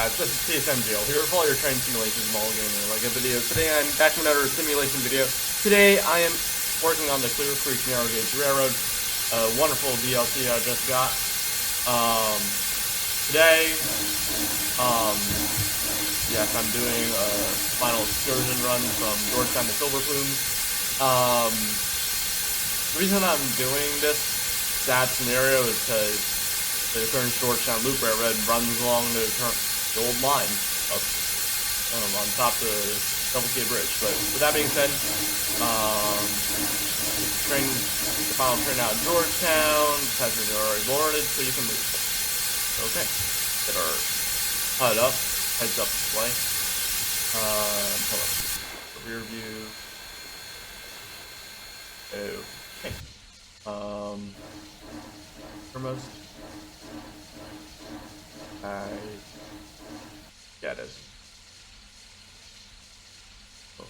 guys, this is TSMGL here with all your train simulations mall gaming like a video. Today I'm back with another simulation video. Today I am working on the Clear Creek Narrow Gauge Railroad, a wonderful DLC I just got. Today, yes, I'm doing a final excursion run from Georgetown to Silver Plume. The reason I'm doing this sad scenario is because the current Georgetown Loop Railroad runs along the old line up on top of the Double K Bridge. But with that being said, the final train out of Georgetown, passengers are already boarded, so you can move. Okay, get our HUD up, heads up display. Hold up, rear view. Okay. Foremost. I get it. Oh.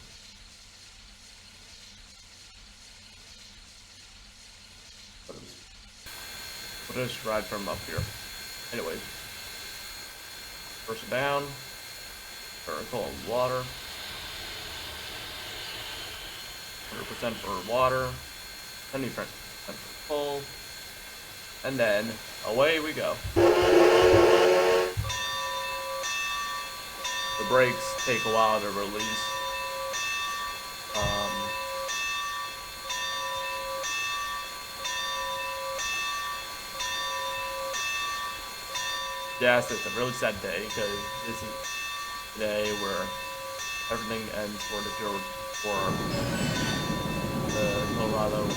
We'll just ride from up here. Anyways, first down, vertical water, 100% for water, 70% for coal, and then away we go. The brakes take a while to release. Yes, it's a really sad day because this is the day where everything ends for the Colorado.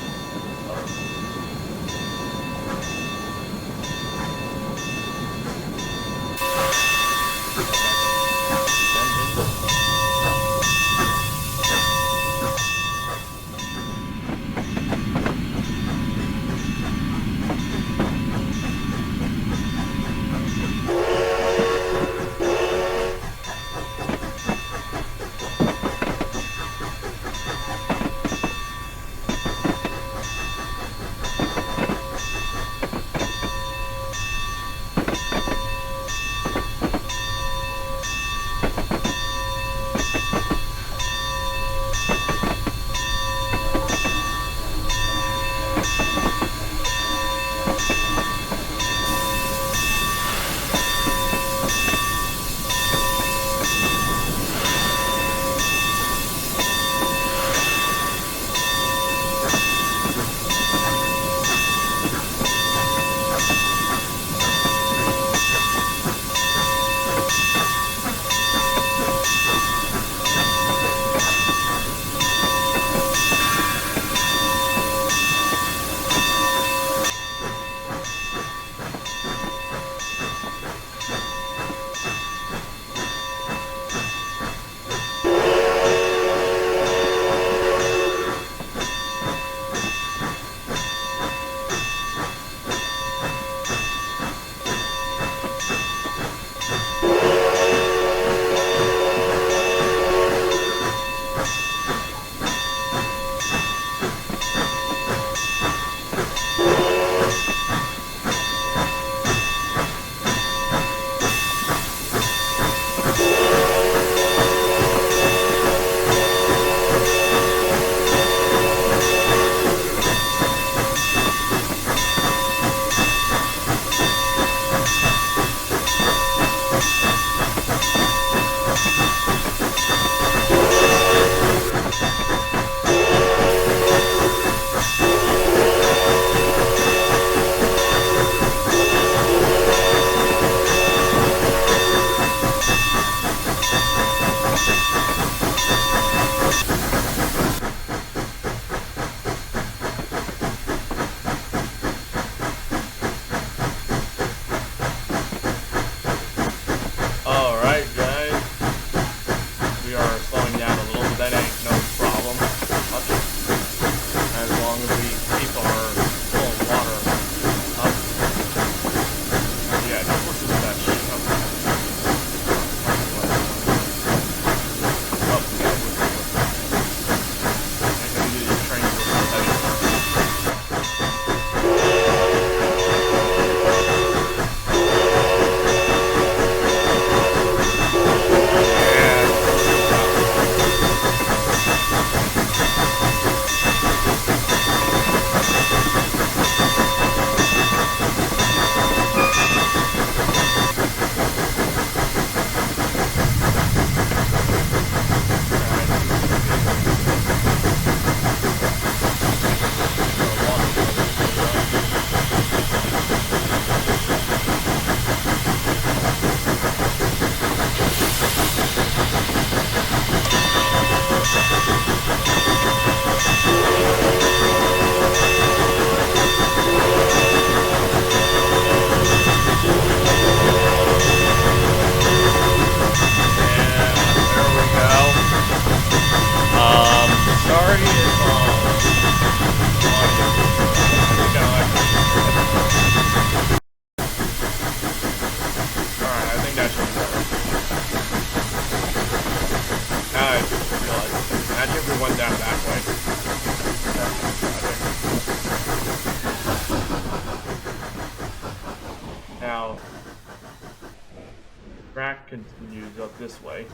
continues up this way.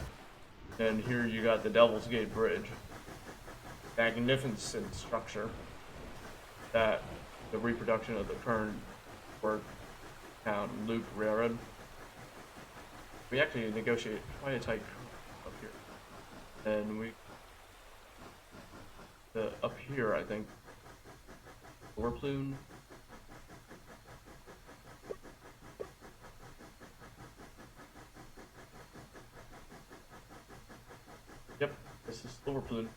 And here you got the Devil's Gate Bridge. Magnificent structure that the reproduction of the current work town Loop Railroad. We actually negotiate quite a tight up here. And we up here I think Overplume. Yep, this is Overplume.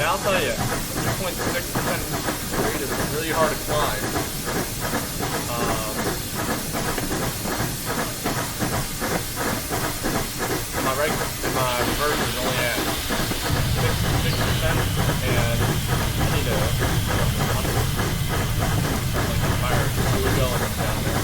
I'll tell you, 3.6% grade is really hard to climb. My version is only at 6%, and I need to like fire really going down there.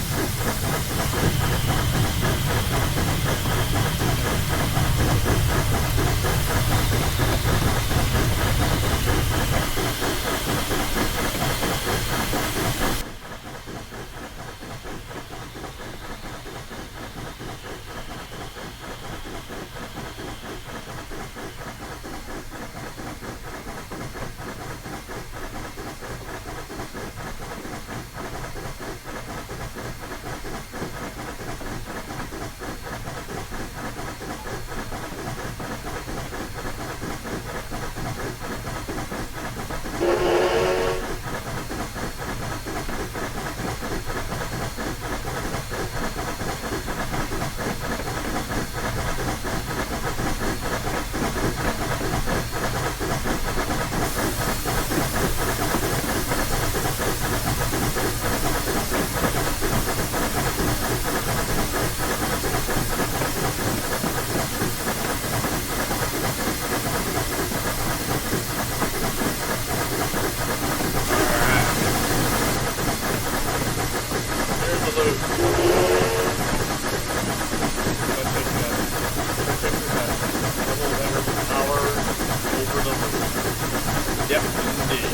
Yep, indeed.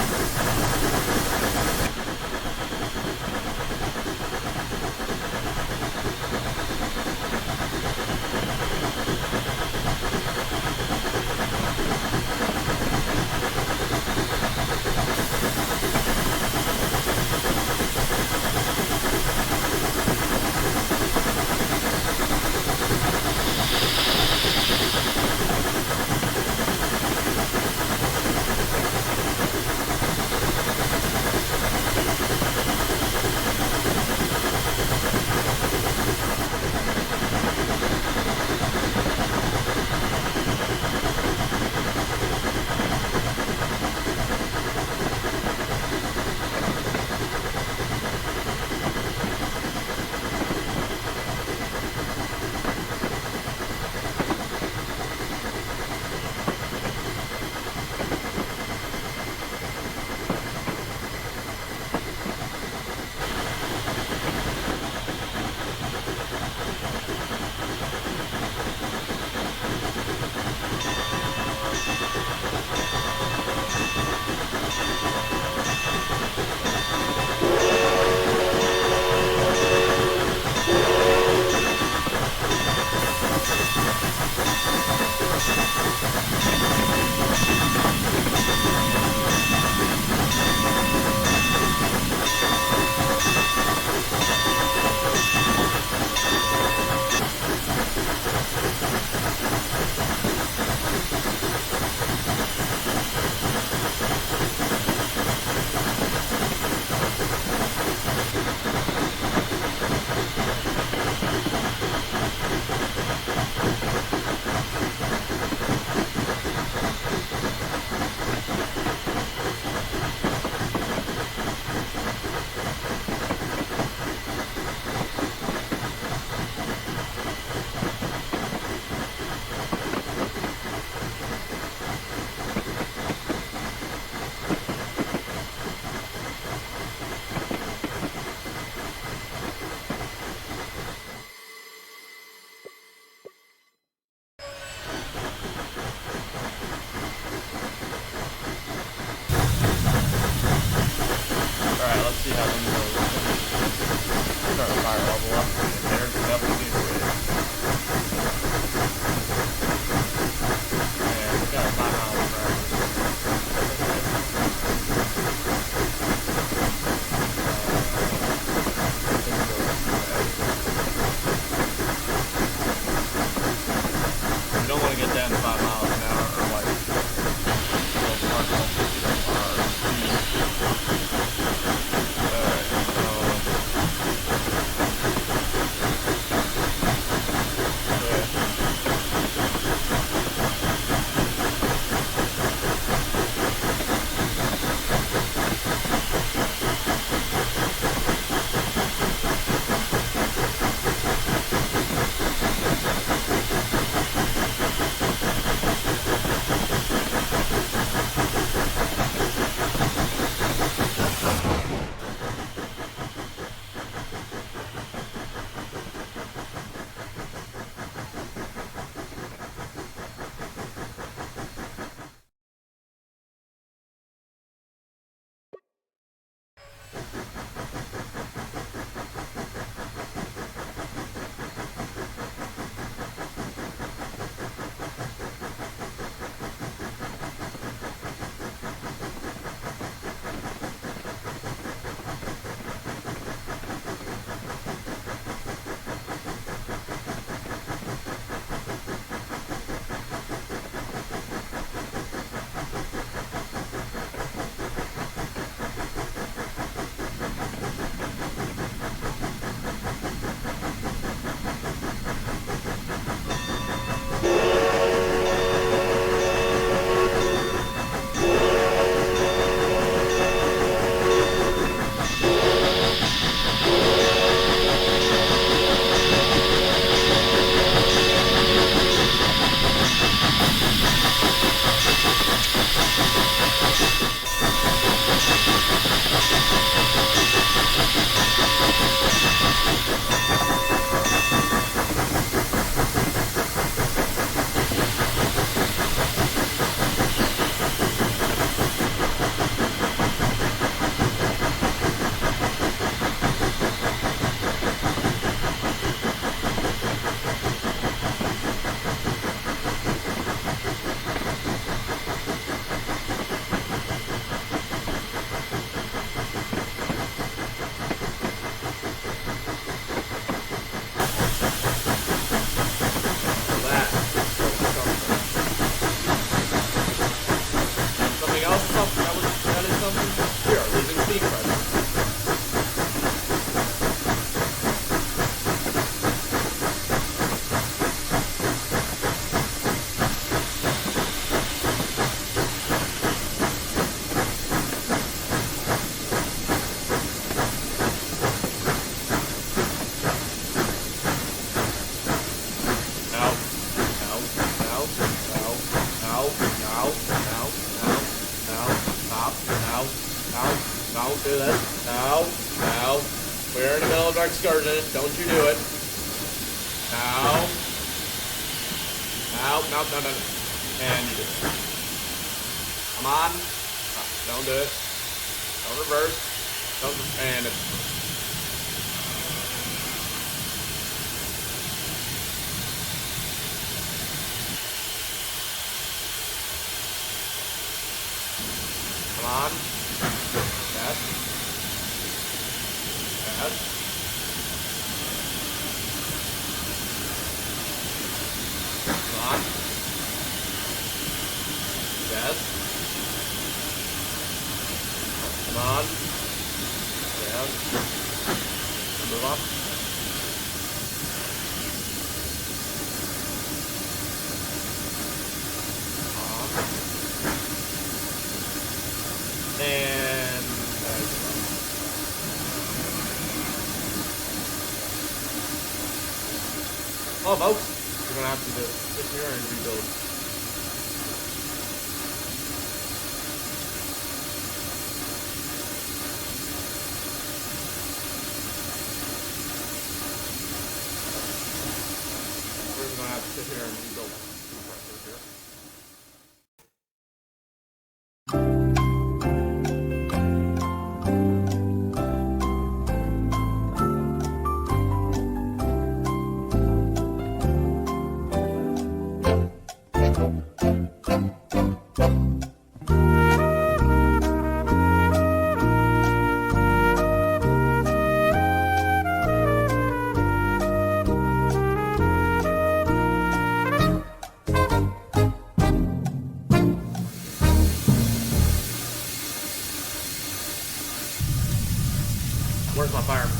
Now. Stop. Now. Don't do this. Now. We're in the middle of our excursion. Don't you do it. Now. No. And you do it. Come on. Don't do it. Don't reverse. And it's... Come on. Yes. Come on. Yes. Come on. Yes. Move up. And well, folks, you're gonna have to sit here and rebuild. We're gonna have to sit here and rebuild. Where's my fireman?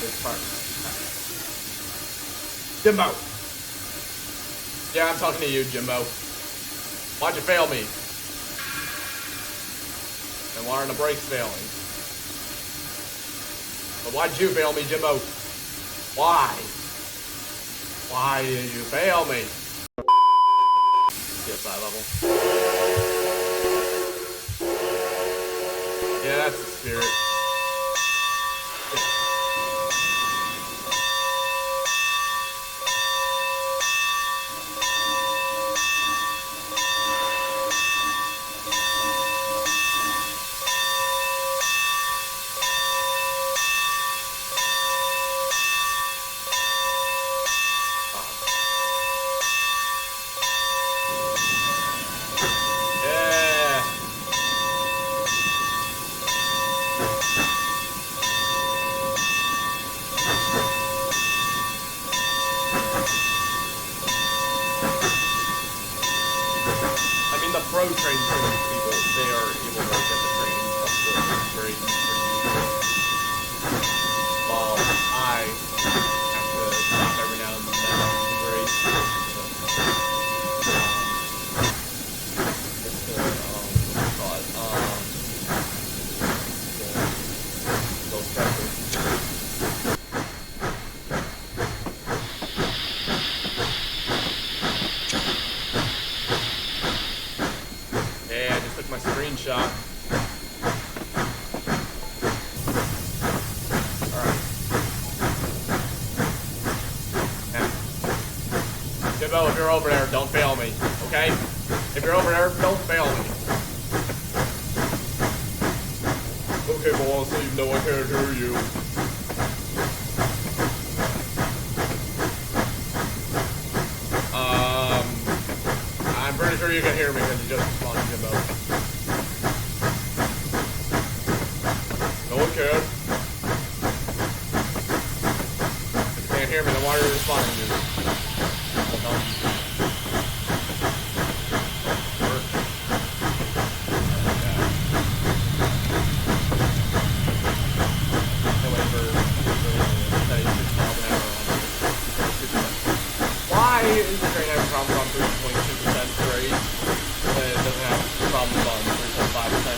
There's fireman. Jimbo! Yeah, I'm talking to you, Jimbo. Why'd you fail me? And why are the brakes failing? But why'd you fail me, Jimbo? Why? Why did you fail me? CSI level. Yeah, that's the spirit. Pro train people, they are able to get the train up the grade pretty easily. While I have to stop every now and then on the grade. My screenshot. Alright. Now. Jimbo, if you're over there, don't fail me. Okay? If you're over there, don't fail me. Okay, boss, even though I can't hear you. I'm pretty sure you can hear me because you just responded, Jimbo. No one can. If you can't hear me, then why are you responding to me? Why is the train having problems on 3.2% grade? And it doesn't have problems on 3.5%.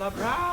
stop. Ah!